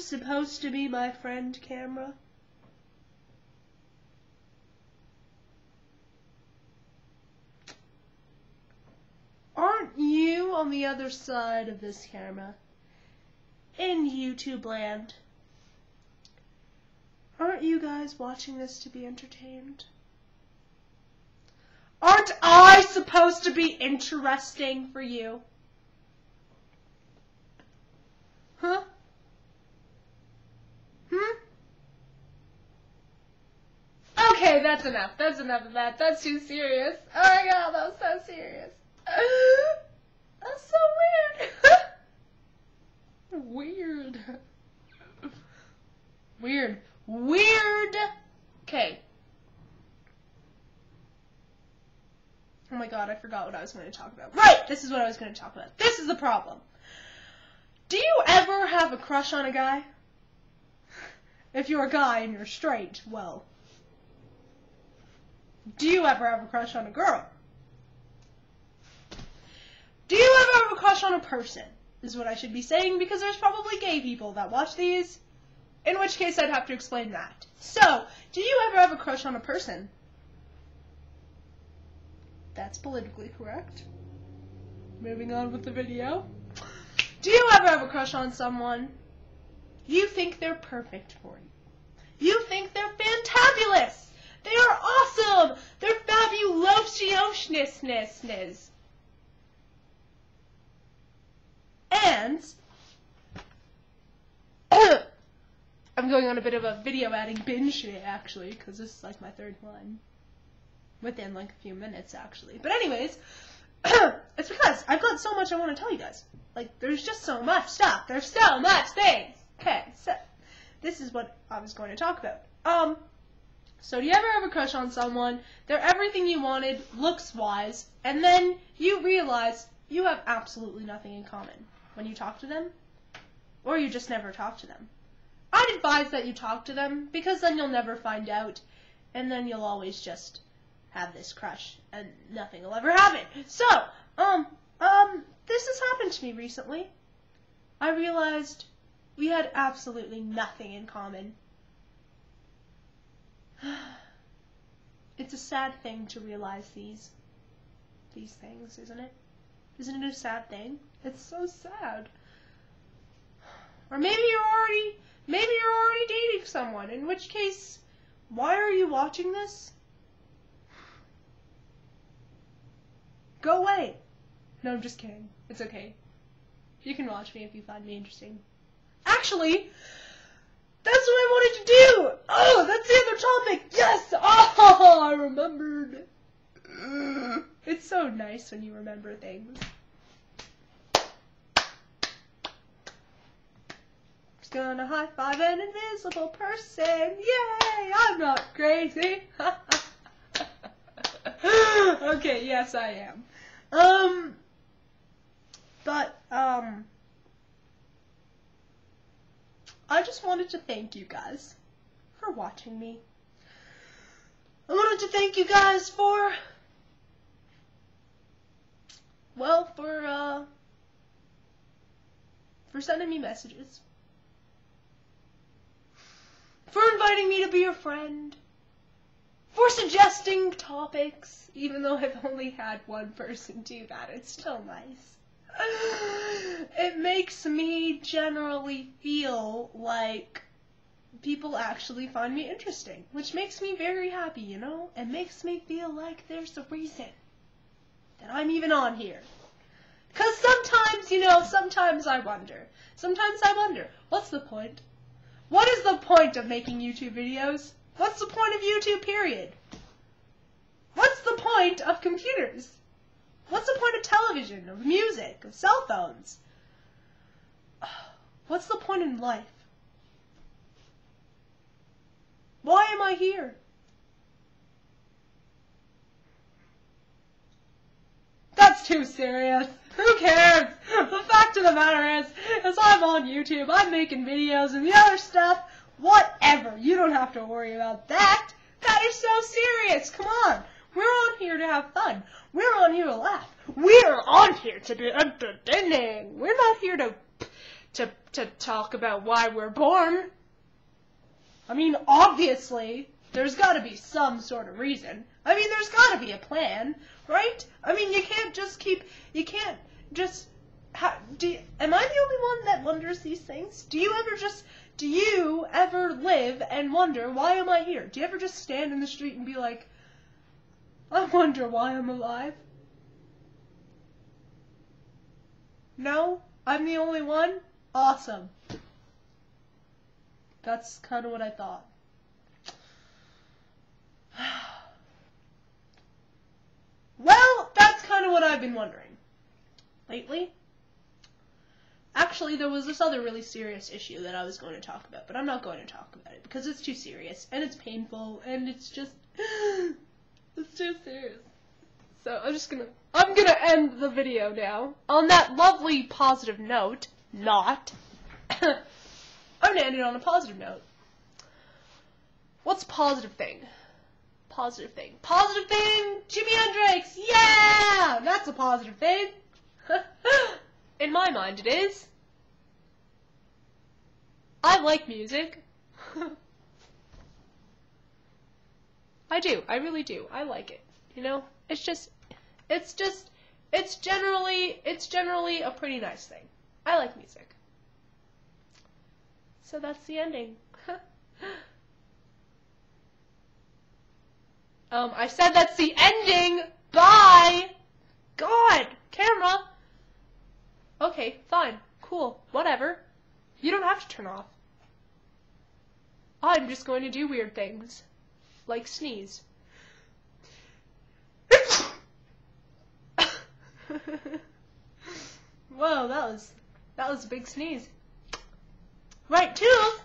supposed to be my friend, camera? Aren't you on the other side of this camera? In YouTube land? Aren't you guys watching this to be entertained? Aren't I supposed to be interesting for you? Huh? Okay, that's enough. That's enough of that. That's too serious. Oh my god, that was so serious. That's so weird. Weird. Weird. Weird. Okay. Oh my god, I forgot what I was going to talk about. Right! This is what I was going to talk about. This is the problem. Do you ever have a crush on a guy? If you're a guy and you're straight, well. Do you ever have a crush on a girl? Do you ever have a crush on a person? Is what I should be saying, because there's probably gay people that watch these. In which case I'd have to explain that. So, do you ever have a crush on a person? That's politically correct. Moving on with the video. Do you ever have a crush on someone? You think they're perfect for you. You think they're fantabulous. They are awesome. They're fabulousness. And I'm going on a bit of a video adding binge today, actually, because this is like my third one. Within like a few minutes, actually. But anyways, it's because I've got so much I want to tell you guys. Like, there's just so much stuff. There's so much things. Okay, so this is what I was going to talk about. So do you ever have a crush on someone? They're everything you wanted, looks-wise, and then you realize you have absolutely nothing in common when you talk to them, or you just never talk to them. I'd advise that you talk to them, because then you'll never find out, and then you'll always just have this crush, and nothing will ever happen. So, this has happened to me recently. I realized we had absolutely nothing in common. It's a sad thing to realize these things, isn't it? Isn't it a sad thing? It's so sad. Or maybe you're already dating someone, in which case, why are you watching this? Go away. No, I'm just kidding. It's okay. You can watch me if you find me interesting. Actually, that's what I wanted to do! Oh, that's the other topic! Yes! Oh, I remembered. It's so nice when you remember things. Just gonna high-five an invisible person. Yay! I'm not crazy. Okay, yes I am. I just wanted to thank you guys for watching me. I wanted to thank you guys for sending me messages. For inviting me to be your friend. For suggesting topics, even though I've only had one person do that, it's still nice. It makes me generally feel like people actually find me interesting, which makes me very happy, you know? It makes me feel like there's a reason that I'm even on here. Because sometimes I wonder. Sometimes I wonder, what's the point? What is the point of making YouTube videos? What's the point of YouTube, period? What's the point of computers? What's the point of television, of music, of cell phones? What's the point in life? Why am I here? That's too serious. Who cares? The fact of the matter is I'm on YouTube, I'm making videos and the other stuff, whatever. You don't have to worry about that. That is so serious. Come on. We're on here to have fun. We're on here to laugh. We're on here to be entertaining. We're not here to to talk about why we're born. I mean, obviously, there's got to be some sort of reason. I mean, there's got to be a plan, right? I mean, you can't just am I the only one that wonders these things? Do you ever live and wonder, why am I here? Do you ever just stand in the street and be like, I wonder why I'm alive? No? I'm the only one? Awesome. That's kind of what I thought. Well, that's kind of what I've been wondering lately. Actually, there was this other really serious issue that I was going to talk about, but I'm not going to talk about it because it's too serious, and it's painful, and it's just, it's too serious. So I'm gonna end the video now on that lovely positive note. Not. I'm gonna end it on a positive note. What's a positive thing? Positive thing. Positive thing! Jimi Hendrix! Yeah! That's a positive thing. In my mind, it is. I like music. I do. I really do. I like it. You know? It's generally a pretty nice thing. I like music. So that's the ending. I said that's the ending! Bye! God! Camera! Okay, fine. Cool. Whatever. You don't have to turn off. I'm just going to do weird things. Like sneeze. Whoa, that was a big sneeze. Right, toodles!